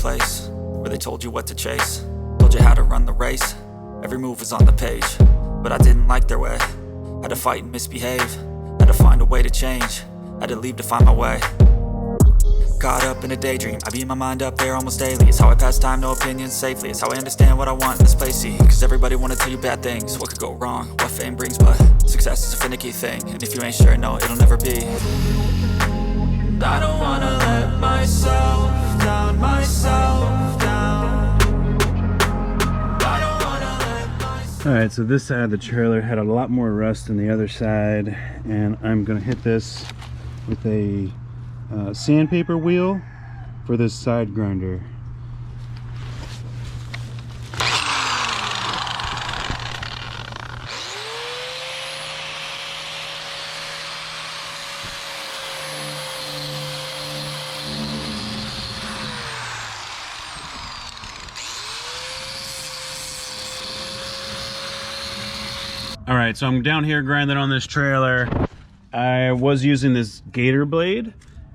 place where they told you what to chase, told you how to run the race. Every move was on the page, but I didn't like their way. Had to fight and misbehave, had to find a way to change, had to leave to find my way. Caught up in a daydream, I beat my mind up there almost daily. It's how I pass time, no opinions safely. It's how I understand what I want in this place, see. Cause everybody wanna tell you bad things, what could go wrong, what fame brings. But success is a finicky thing, and if you ain't sure, no, it'll never be. I don't wanna let myself down, myself down. I don't wanna let myself. Alright, so this side of the trailer had a lot more rust than the other side, and I'm gonna hit this with a sandpaper wheel for this side grinder. All right, so I'm down here grinding on this trailer. I was using this gator blade,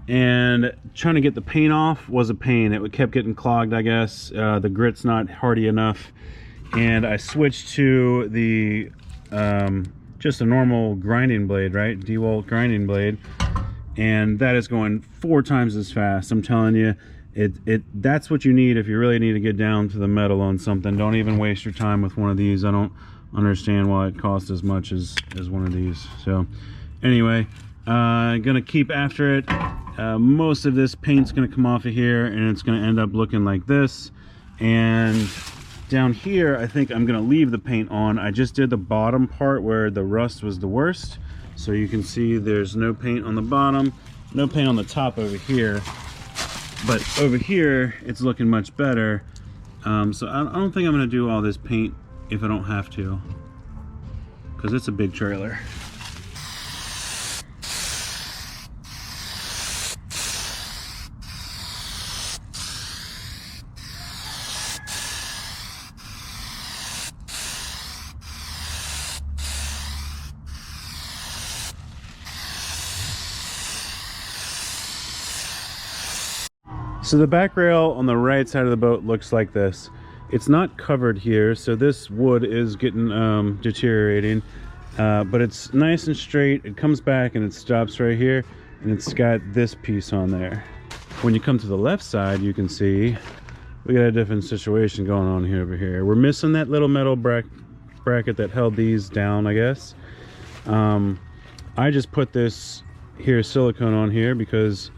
and trying to get the paint off was a pain. It kept getting clogged, I guess. The grit's not hardy enough, and I switched to the just a normal grinding blade, right? DeWalt grinding blade, and that is going 4 times as fast. I'm telling you, that's what you need if you really need to get down to the metal on something. Don't even waste your time with one of these. I don't understand why it costs as much as one of these. So anyway, gonna keep after it. Most of this paint's gonna come off of here, and it's gonna end up looking like this. And down here, I think I'm gonna leave the paint on. I just did the bottom part where the rust was the worst, so you can see there's no paint on the bottom, no paint on the top over here, but over here it's looking much better. So I don't think I'm gonna do all this paint if I don't have to, because it's a big trailer. So the back rail on the right side of the boat looks like this. It's not covered here, so this wood is getting deteriorating, but it's nice and straight. It comes back and it stops right here, and it's got this piece on there. When you come to the left side, you can see we got a different situation going on here over here. We're missing that little metal bracket that held these down, I guess. I just put this here silicone on here because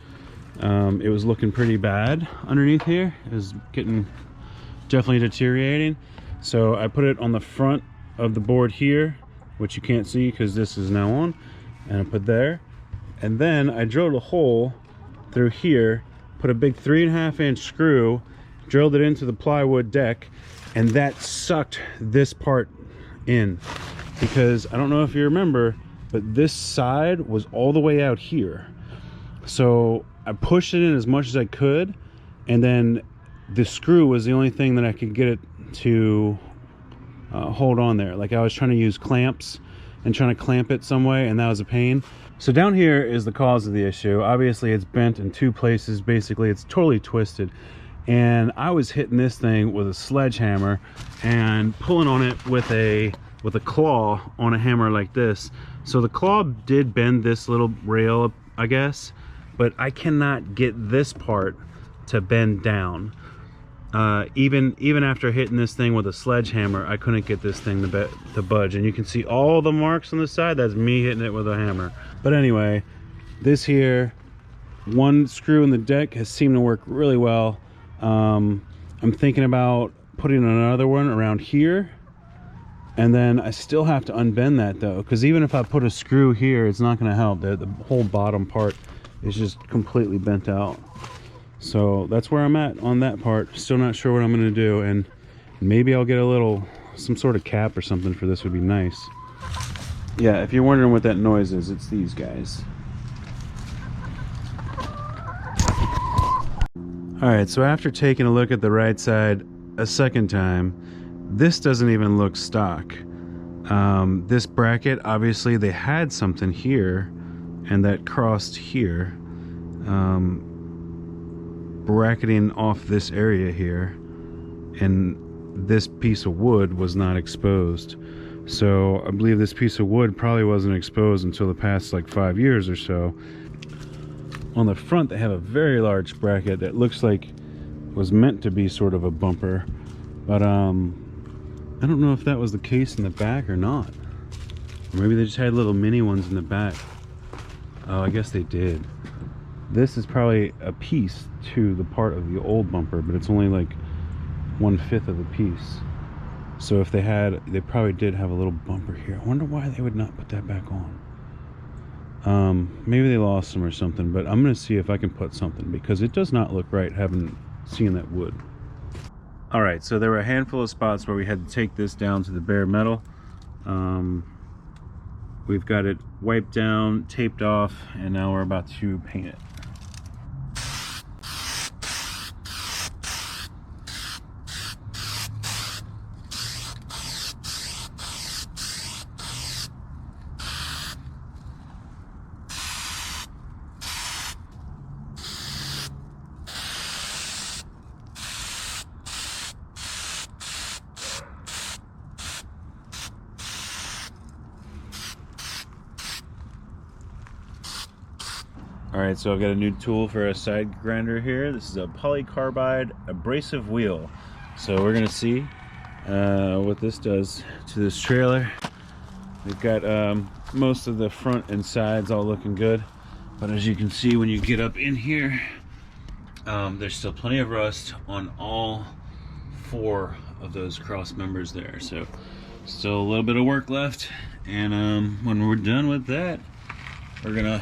it was looking pretty bad underneath here. It was getting definitely deteriorating, so I put it on the front of the board here, which you can't see because this is now on, and I put there, and then I drilled a hole through here, put a big 3.5 inch screw, drilled it into the plywood deck, and that sucked this part in, because I don't know if you remember, but this side was all the way out here. So I pushed it in as much as I could, and then the screw was the only thing that I could get it to hold on there. Like I was trying to use clamps and trying to clamp it some way, and that was a pain. So down here is the cause of the issue. Obviously it's bent in 2 places. Basically it's totally twisted, and I was hitting this thing with a sledgehammer and pulling on it with a claw on a hammer like this. So the claw did bend this little rail, I guess, but I cannot get this part to bend down. Even after hitting this thing with a sledgehammer, I couldn't get this thing to budge, and you can see all the marks on the side. That's me hitting it with a hammer. But anyway, this here, one screw in the deck has seemed to work really well. I'm thinking about putting another one around here, and then I still have to unbend that though, because even if I put a screw here, it's not going to help. The whole bottom part is just completely bent out. So that's where I'm at on that part. Still not sure what I'm going to do, and maybe I'll get some sort of cap or something for this would be nice. Yeah, if you're wondering what that noise is, it's these guys. Alright, so after taking a look at the right side a second time, this doesn't even look stock. This bracket, obviously they had something here and that crossed here, bracketing off this area here, and this piece of wood was not exposed. So I believe this piece of wood probably wasn't exposed until the past like 5 years or so. On the front, they have a very large bracket that looks like it was meant to be sort of a bumper, but I don't know if that was the case in the back or not. Or maybe they just had little mini ones in the back. Oh, I guess they did. This is probably a piece to the part of the old bumper, but it's only like 1/5 of the piece. So if they probably did have a little bumper here. I wonder why they would not put that back on. Maybe they lost them or something, but I'm gonna see if I can put something, because it does not look right having seen that wood. All right, so there were a handful of spots where we had to take this down to the bare metal. We've got it wiped down, taped off, and now we're about to paint it. Alright, so I've got a new tool for a side grinder here. This is a polycarbide abrasive wheel. So we're going to see what this does to this trailer. We've got most of the front and sides all looking good. But as you can see when you get up in here, there's still plenty of rust on all 4 of those cross members there. So still a little bit of work left. And when we're done with that, we're going to...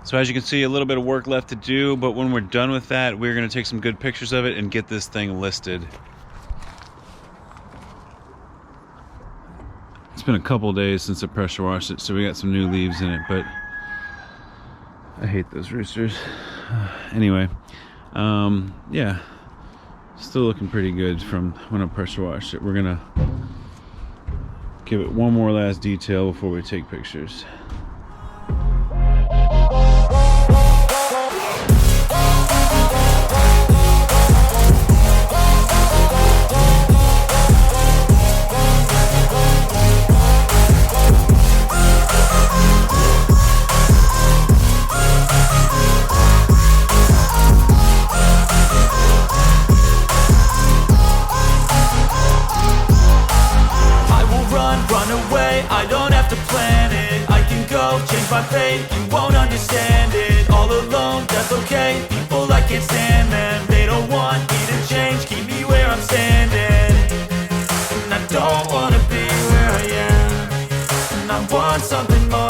So as you can see, a little bit of work left to do, but when we're done with that, we're going to take some good pictures of it and get this thing listed. It's been a couple days since I pressure washed it, so we got some new leaves in it, but I hate those roosters. Anyway, yeah, still looking pretty good from when I pressure washed it. We're going to give it one more last detail before we take pictures. I don't have to plan it. I can go change my fate. You won't understand it. All alone, that's okay. People I can't stand them. They don't want me to change. Keep me where I'm standing. And I don't wanna be where I am. And I want something more.